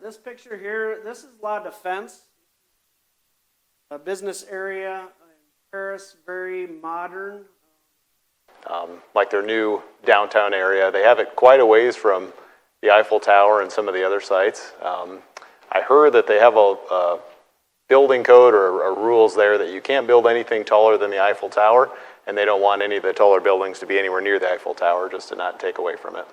This picture here, this is La Defense, a business area in Paris, very modern. Like their new downtown area. They have it quite a ways from the Eiffel Tower and some of the other sites. I heard that they have a building code or rules there that you can't build anything taller than the Eiffel Tower, and they don't want any of the taller buildings to be anywhere near the Eiffel Tower just to not take away from it.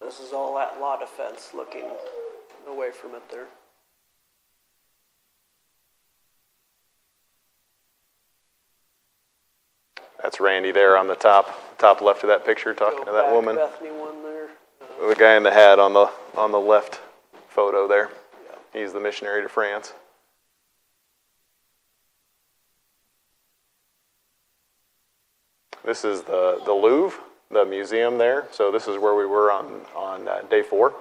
This is all at La Defense looking away from it there. That's Randy there on the top left of that picture talking to that woman. Bethany one there. The guy in the hat on the left photo there. Yeah. He's the missionary to France. This is the Louvre, the museum there. So this is where we were on day 4.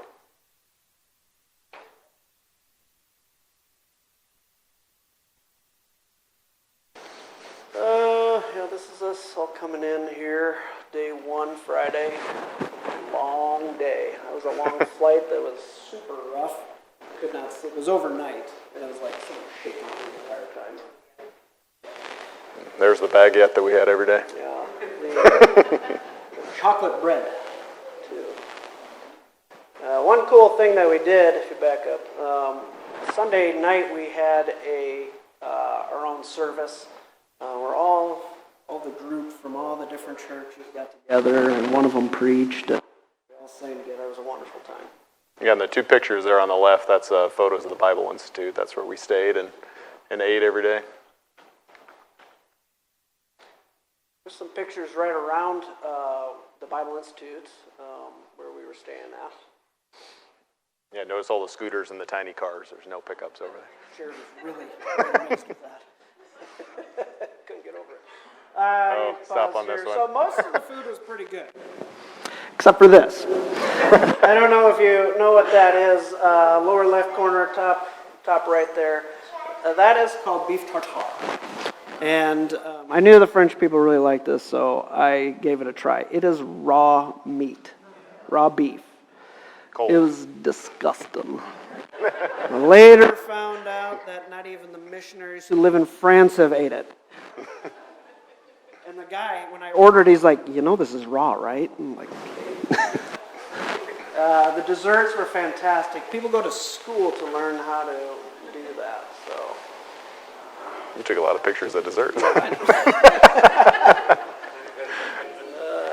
Yeah, this is us all coming in here. Day 1, Friday. Long day. That was a long flight that was super rough. Could not sleep. It was overnight, and it was like someone shaking the entire time. There's the baguette that we had every day. Yeah. The chocolate bread, too. One cool thing that we did, if you back up, Sunday night we had our own service. Where all the group from all the different churches got together, and one of them preached. We all sang together. It was a wonderful time. Yeah, and the 2 pictures there on the left, that's photos of the Bible Institute. That's where we stayed and ate every day. There's some pictures right around the Bible Institute where we were staying at. Yeah, notice all the scooters and the tiny cars. There's no pickups over there. Sharon was really amazed with that. Couldn't get over it. Stop on this one. So most of the food was pretty good. Except for this. I don't know if you know what that is. Lower left corner, top right there. That is called beef tartare. And I knew the French people really liked this, so I gave it a try. It is raw meat, raw beef. Cold. It was disgusting. I later found out that not even the missionaries who live in France have ate it. And the guy, when I ordered, he's like, this is raw, right? I'm like, okay. The desserts were fantastic. People go to school to learn how to do that, so. You took a lot of pictures of desserts.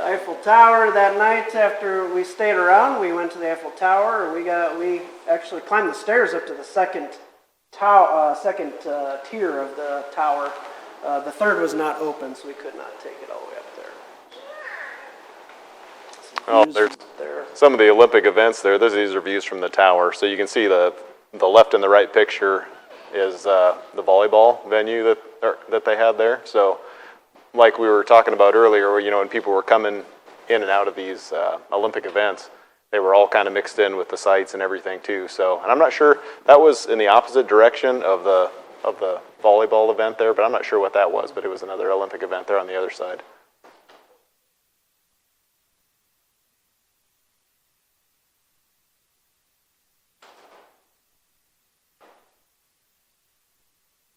Eiffel Tower that night after we stayed around, we went to the Eiffel Tower. We actually climbed the stairs up to the second tier of the tower. The third was not open, so we could not take it all the way up there. Oh, there's some of the Olympic events there. These are views from the tower. So you can see the left and the right picture is the volleyball venue that they had there. So like we were talking about earlier, when people were coming in and out of these Olympic events, they were all kind of mixed in with the sites and everything too. So, and I'm not sure, that was in the opposite direction of the volleyball event there, but I'm not sure what that was, but it was another Olympic event there on the other side.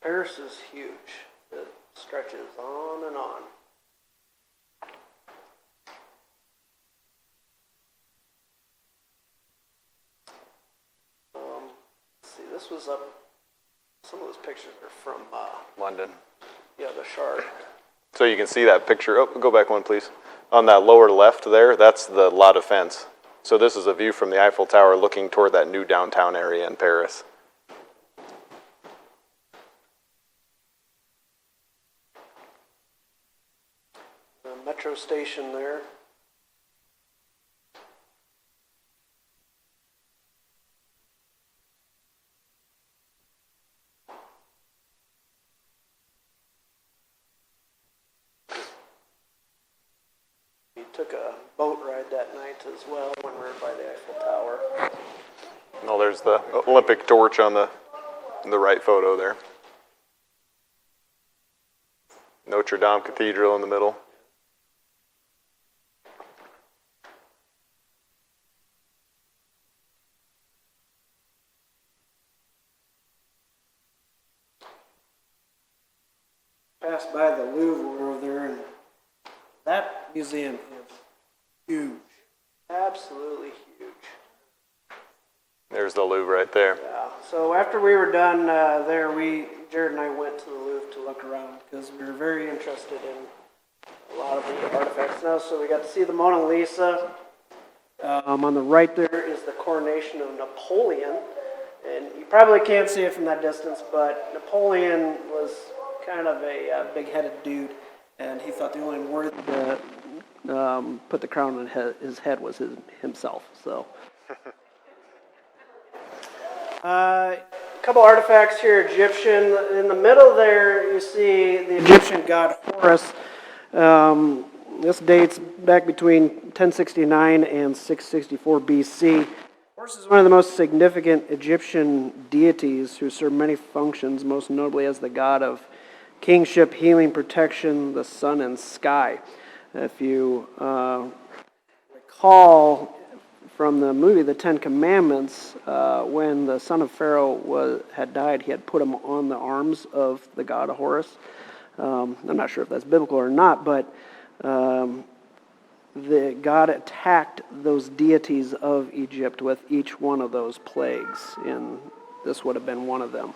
Paris is huge. It stretches on and on. Let's see, this was up. Some of those pictures are from London. Yeah, the Shard. So you can see that picture. Oh, go back one, please. On that lower left there, that's the La Defense. So this is a view from the Eiffel Tower looking toward that new downtown area in Paris. The metro station there. Took a boat ride that night as well when we were by the Eiffel Tower. Oh, there's the Olympic torch on the right photo there. Notre Dame Cathedral in the middle. Passed by the Louvre over there, and that museum is huge. Absolutely huge. There's the Louvre right there. Yeah. So after we were done there, Jared and I went to the Louvre to look around because we were very interested in a lot of the artifacts now. So we got to see the Mona Lisa. On the right there is the coronation of Napoleon. And you probably can't see it from that distance, but Napoleon was kind of a big-headed dude, and he thought the only one worthy to put the crown on his head was himself. So, a couple artifacts here, Egyptian. In the middle there, you see the Egyptian god Horus. This dates back between 1069 and 664 BC. Horus is one of the most significant Egyptian deities who served many functions, most notably as the god of kingship, healing, protection, the sun, and sky. If you recall from the movie The Ten Commandments, when the son of Pharaoh had died, he had put him on the arms of the god Horus. I'm not sure if that's biblical or not, but the God attacked those deities of Egypt with each one of those plagues, and this would have been one of them.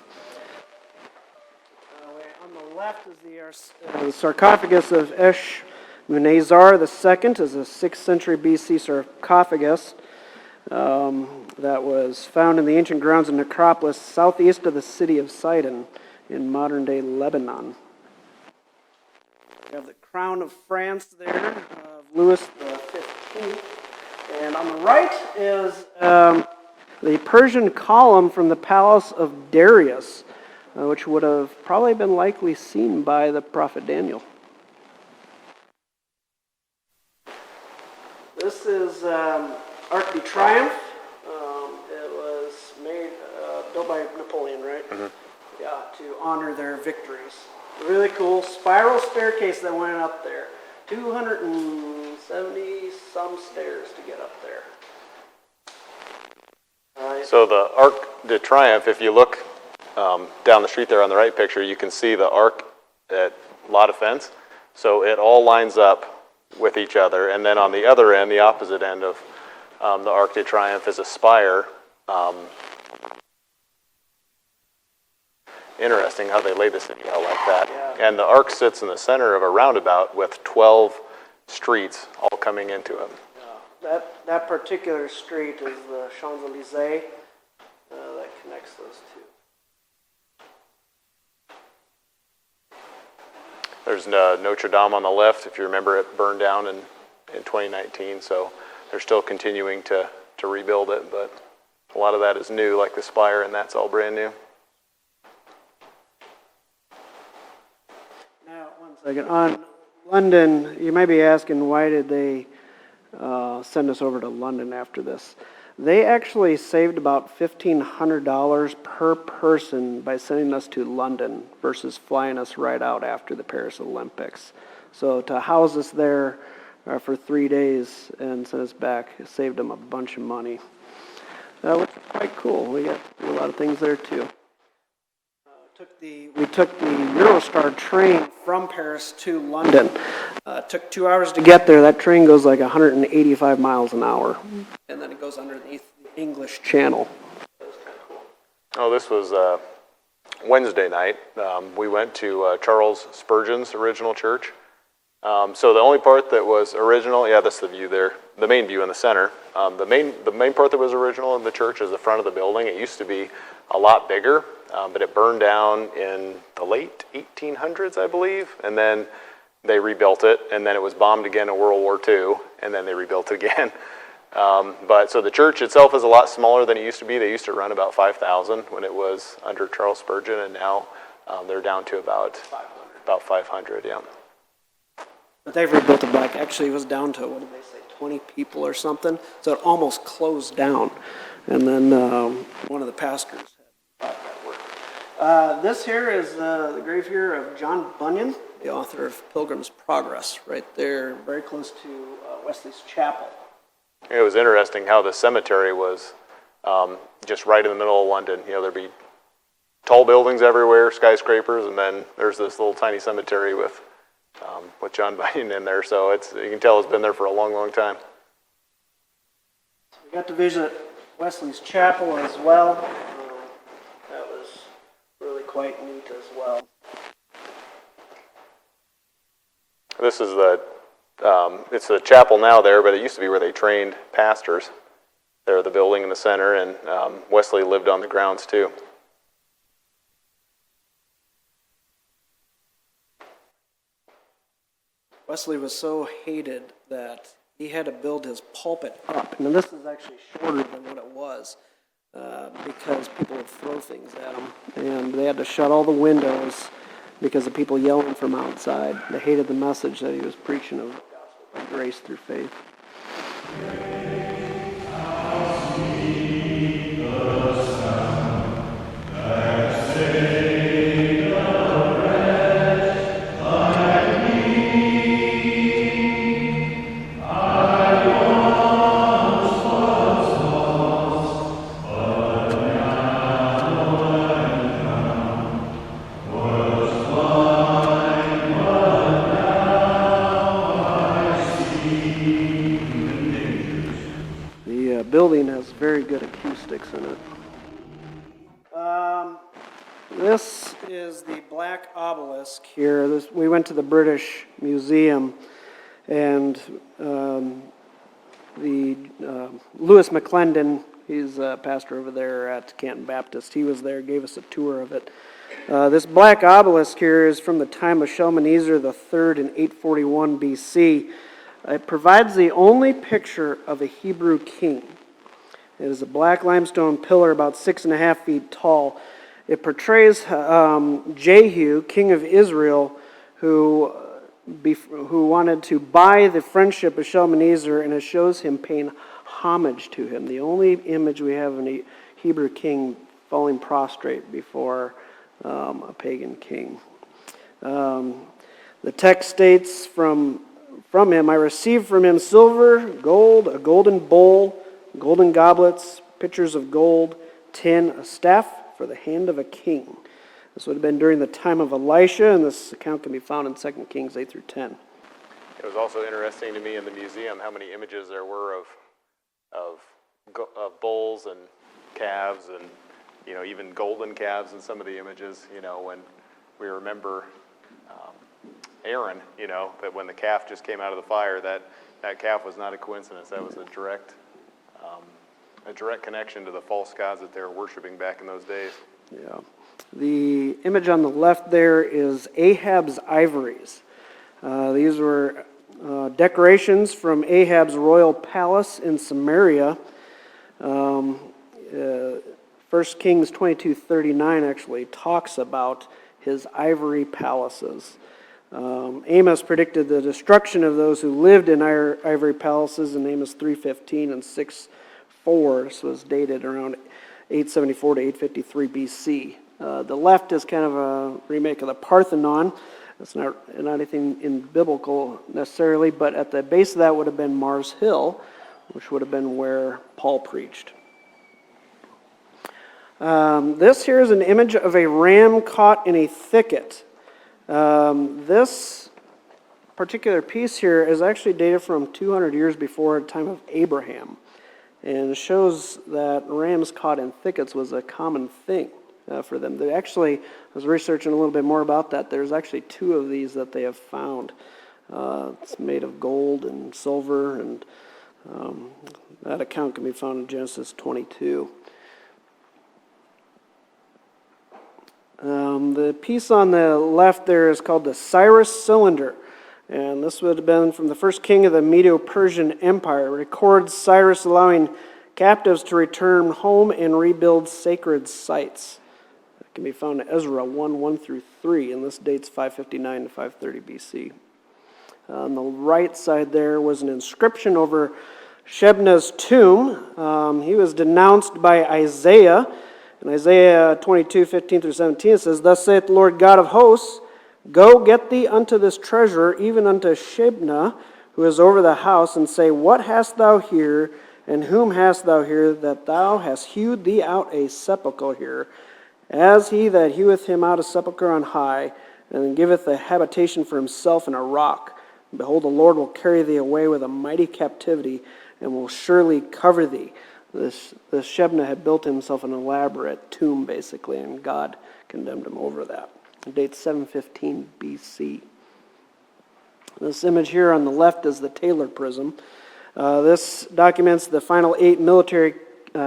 On the left is the sarcophagus of Eshmunazar II. Is a 6th century BC sarcophagus that was found in the ancient grounds of necropolis southeast of the city of Sidon in modern-day Lebanon. We have the crown of France there, of Louis XV. And on the right is the Persian column from the palace of Darius, which would have probably been likely seen by the prophet Daniel. This is Arc de Triomphe. It was built by Napoleon, right? Mm-hmm. Yeah, to honor their victories. Really cool spiral staircase that went up there. 270 some stairs to get up there. So the Arc de Triomphe, if you look down the street there on the right picture, you can see the arc at La Defense. So it all lines up with each other. And then on the other end, the opposite end of the Arc de Triomphe is a spire. Interesting how they laid this out like that. Yeah. And the arc sits in the center of a roundabout with 12 streets all coming into it. Yeah. That particular street is the Champs-Élysées that connects those two. There's Notre Dame on the left. If you remember, it burned down in 2019, so they're still continuing to rebuild it, but a lot of that is new, like the spire, and that's all brand new. Now, 1 second. On London, you might be asking, why did they send us over to London after this? They actually saved about $1,500 per person by sending us to London versus flying us right out after the Paris Olympics. So to house us there for 3 days and send us back, it saved them a bunch of money. Which is quite cool. We got a lot of things there too. We took the Eurostar train from Paris to London. Took 2 hours to get there. That train goes like 185 miles an hour. And then it goes underneath the English Channel. That was kind of cool. Oh, this was Wednesday night. We went to Charles Spurgeon's original church. So the only part that was original, yeah, that's the view there, the main view in the center. The main part that was original in the church is the front of the building. It used to be a lot bigger, but it burned down in the late 1800s, I believe, and then they rebuilt it, and then it was bombed again in World War II, and then they rebuilt it again. But so the church itself is a lot smaller than it used to be. They used to run about 5,000 when it was under Charles Spurgeon, and now they're down to about 500, yeah. But they've rebuilt it back. Actually, it was down to, what did they say, 20 people or something? So it almost closed down. And then one of the pastors had bought that work. This here is the grave here of John Bunyan, the author of Pilgrim's Progress, right there, very close to Wesley's Chapel. It was interesting how the cemetery was just right in the middle of London. There'd be tall buildings everywhere, skyscrapers, and then there's this little tiny cemetery with John Bunyan in there. So you can tell it's been there for a long, long time. We got to visit Wesley's Chapel as well. That was really quite neat as well. This is it's a chapel now there, but it used to be where they trained pastors. There, the building in the center, and Wesley lived on the grounds too. Wesley was so hated that he had to build his pulpit up. Now, this is actually shorter than what it was because people would throw things at him. And they had to shut all the windows because of people yelling from outside. They hated the message that he was preaching of the gospel of grace through faith. Building has very good acoustics in it. This is the Black Obelisk here. We went to the British Museum, and Lewis McClendon, he's a pastor over there at Canton Baptist, he was there, gave us a tour of it. This Black Obelisk here is from the time of Shalmaneser III in 841 BC. It provides the only picture of a Hebrew king. It is a black limestone pillar about 6.5 feet tall. It portrays Jehu, king of Israel, who wanted to buy the friendship of Shalmaneser, and it shows him paying homage to him. The only image we have of a Hebrew king falling prostrate before a pagan king. The text states from him, I received from him silver, gold, a golden bowl, golden goblets, pitchers of gold, tin, a staff for the hand of a king. This would have been during the time of Elisha, and this account can be found in 2 Kings 8 through 10. It was also interesting to me in the museum how many images there were of bulls and calves, and even golden calves in some of the images. When we remember Aaron, that when the calf just came out of the fire, that calf was not a coincidence. That was a direct connection to the false gods that they were worshiping back in those days. Yeah. The image on the left there is Ahab's ivories. These were decorations from Ahab's royal palace in Samaria. 1 Kings 22:39 actually talks about his ivory palaces. Amos predicted the destruction of those who lived in ivory palaces in Amos 3:15 and 6:4. This was dated around 874 to 853 BC. The left is kind of a remake of the Parthenon. It's not anything in biblical necessarily, but at the base of that would have been Mars Hill, which would have been where Paul preached. This here is an image of a ram caught in a thicket. This particular piece here is actually dated from 200 years before the time of Abraham, and shows that rams caught in thickets was a common thing for them. They actually, I was researching a little bit more about that. There's actually 2 of these that they have found. It's made of gold and silver, and that account can be found in Genesis 22. The piece on the left there is called the Cyrus Cylinder, and this would have been from the first king of the Medo-Persian Empire. It records Cyrus allowing captives to return home and rebuild sacred sites. It can be found in Ezra 1 through 3, and this dates 559 to 530 BC. On the right side there was an inscription over Shebna's tomb. He was denounced by Isaiah, In Isaiah 22:15 through 17, it says, Thus saith the Lord God of hosts, Go get thee unto this treasure, even unto Shebna, who is over the house, and say, What hast thou here, and whom hast thou here, that thou hast hewed thee out a sepulchre here, as he that heweth him out a sepulchre on high, and giveth a habitation for himself in a rock. And behold, the Lord will carry thee away with a mighty captivity, and will surely cover thee. This Shebna had built himself an elaborate tomb, basically, and God condemned him over that. It dates 715 BC. This image here on the left is the Taylor Prism. This documents the final 8 military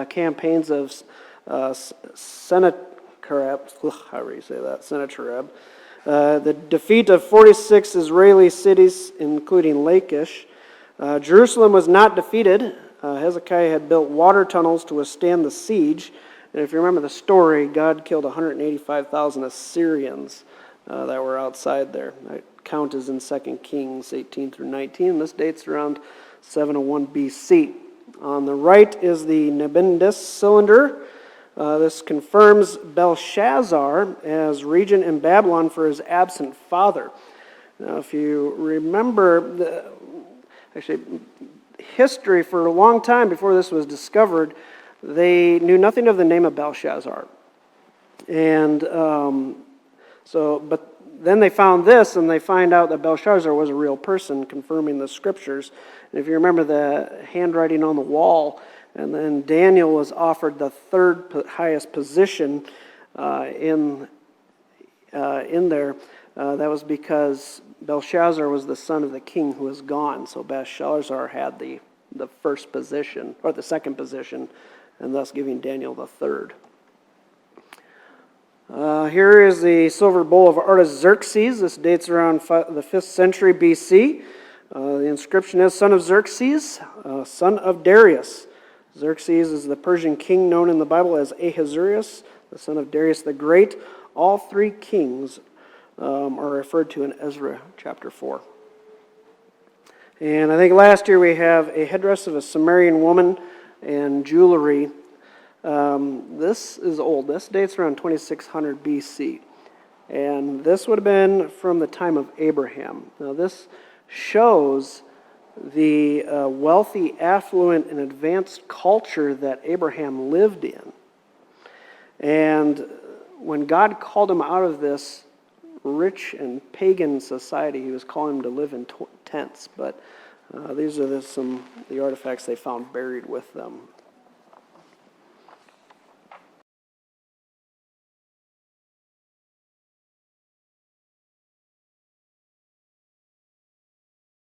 campaigns of Sennacherib. However you say that, Sennacherib. The defeat of 46 Israeli cities, including Lachish. Jerusalem was not defeated. Hezekiah had built water tunnels to withstand the siege. And if you remember the story, God killed 185,000 Assyrians that were outside there. That count is in 2 Kings 18 through 19. This dates around 701 BC. On the right is the Nabonidus cylinder. This confirms Belshazzar as regent in Babylon for his absent father. Now, if you remember, history for a long time before this was discovered, they knew nothing of the name of Belshazzar. And but then they found this, and they find out that Belshazzar was a real person, confirming the scriptures. And if you remember the handwriting on the wall, and then Daniel was offered the third highest position in there. That was because Belshazzar was the son of the king who was gone. So Belshazzar had the first position, or the second position, and thus giving Daniel the third. Here is the silver bowl of Artaxerxes. This dates around the 5th century BC. The inscription is, Son of Xerxes, son of Darius. Xerxes is the Persian king known in the Bible as Ahasuerus, the son of Darius the Great. All 3 kings are referred to in Ezra chapter 4. And I think last year we have a headdress of a Sumerian woman and jewelry. This is old. This dates around 2600 BC. And this would have been from the time of Abraham. Now this shows the wealthy, affluent, and advanced culture that Abraham lived in. And when God called him out of this rich and pagan society, he was calling him to live in tents. But these are some of the artifacts they found buried with them.